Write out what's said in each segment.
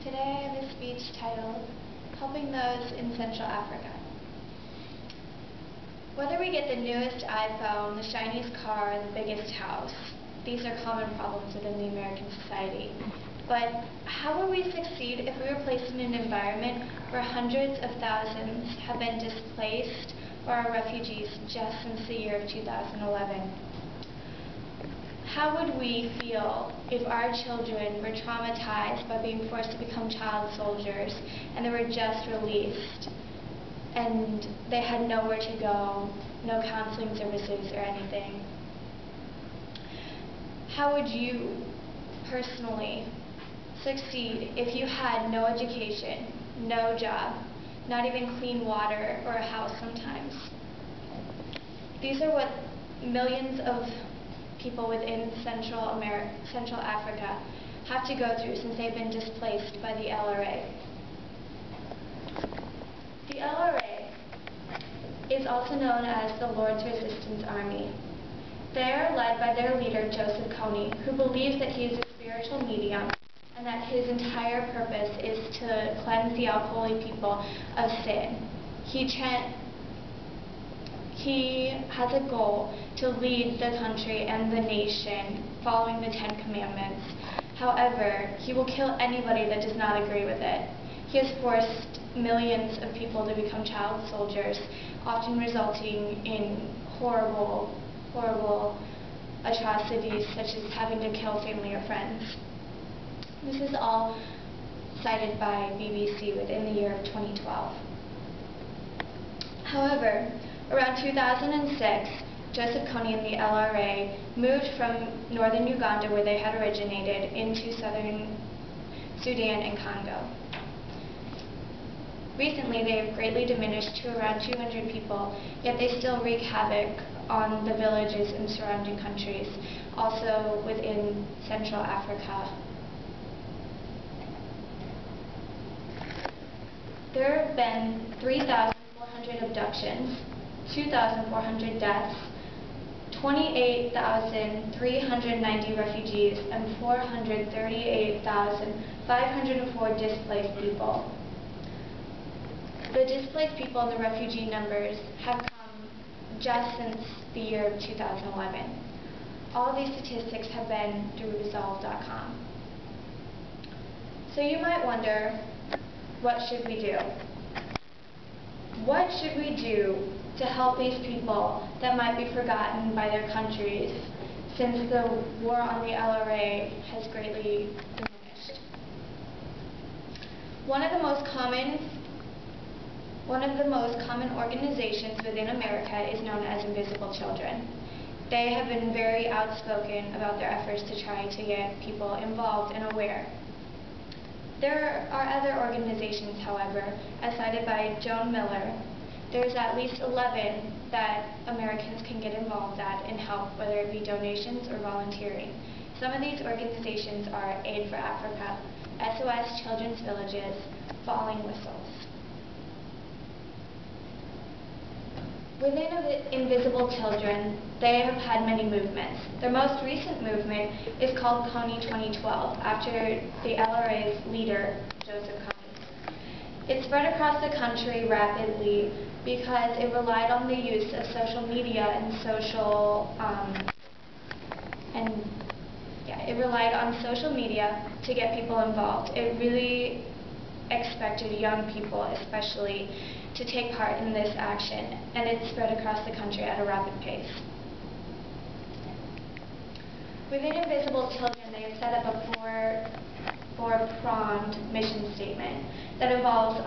Today I have a speech titled, Helping Those in Central Africa. Whether we get the newest iPhone, the shiniest car, the biggest house, these are common problems within the American society. But how will we succeed if we were placed in an environment where hundreds of thousands have been displaced or are refugees just since the year of 2011? How would we feel if our children were traumatized by being forced to become child soldiers and they were just released and they had nowhere to go, no counseling services or anything? How would you personally succeed if you had no education, no job, not even clean water or a house sometimes? These are what millions of people within Central Africa have to go through since they've been displaced by the LRA. The LRA is also known as the Lord's Resistance Army. They are led by their leader, Joseph Kony, who believes that he is a spiritual medium and that his entire purpose is to cleanse the unholy people of sin. He has a goal to lead the country and the nation following the 10 Commandments. However, he will kill anybody that does not agree with it. He has forced millions of people to become child soldiers, often resulting in horrible atrocities such as having to kill family or friends. This is all cited by BBC within the year of 2012. However, around 2006, Joseph Kony and the LRA moved from northern Uganda, where they had originated, into southern Sudan and Congo. Recently, they have greatly diminished to around 200 people, yet they still wreak havoc on the villages in surrounding countries, also within Central Africa. There have been 3,400 abductions, 2,400 deaths, 28,390 refugees, and 438,504 displaced people. The displaced people and the refugee numbers have come just since the year of 2011. All of these statistics have been through Resolve.com. So you might wonder, what should we do? What should we do to help these people that might be forgotten by their countries since the war on the LRA has greatly diminished? One of the most common organizations within America is known as Invisible Children. They have been very outspoken about their efforts to try to get people involved and aware. There are other organizations, however, as cited by Joan Miller. There's at least 11 that Americans can get involved at and help, whether it be donations or volunteering. Some of these organizations are Aid for Africa, SOS Children's Villages, Falling Whistles. Within Invisible Children, they have had many movements. Their most recent movement is called Kony 2012, after the LRA's leader, Joseph Kony. It spread across the country rapidly because it relied on the use of social media and it relied on social media to get people involved. It really expected young people, especially, to take part in this action, and it spread across the country at a rapid pace. Within Invisible Children, they have set up a four-pronged mission statement that involves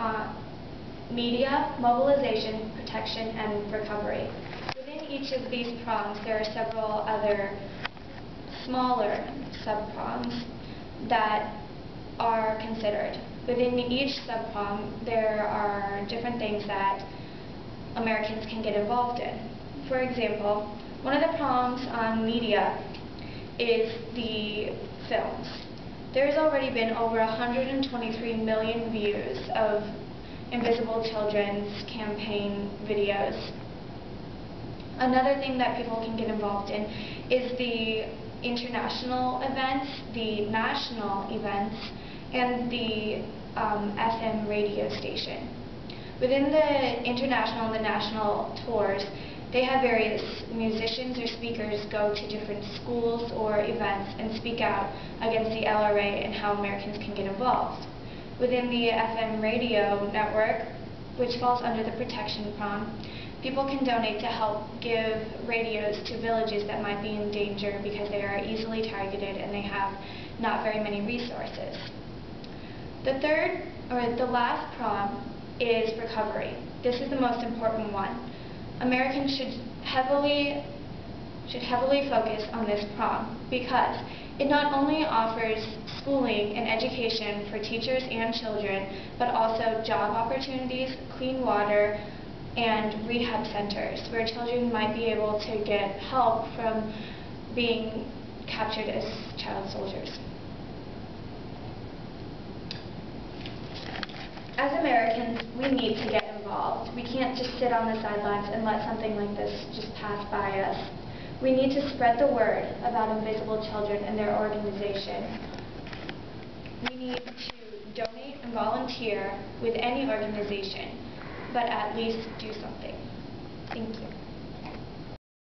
media, mobilization, protection, and recovery. Within each of these prongs, there are several other smaller sub-prongs that are considered. Within each sub-prong, there are different things that Americans can get involved in. For example, one of the prongs on media is the films. There's already been over 123 million views of Invisible Children's campaign videos. Another thing that people can get involved in is the international events, the national events, and the FM radio station. Within the international and the national tours, they have various musicians or speakers go to different schools or events and speak out against the LRA and how Americans can get involved. Within the FM radio network, which falls under the protection prong, people can donate to help give radios to villages that might be in danger because they are easily targeted and they have not very many resources. The third, or the last prong, is recovery. This is the most important one. Americans should heavily focus on this prong because it not only offers schooling and education for teachers and children, but also job opportunities, clean water, and rehab centers where children might be able to get help from being captured as child soldiers. As Americans, we need to get involved. We can't just sit on the sidelines and let something like this just pass by us. We need to spread the word about Invisible Children and their organization. We need to donate and volunteer with any organization, but at least do something. Thank you.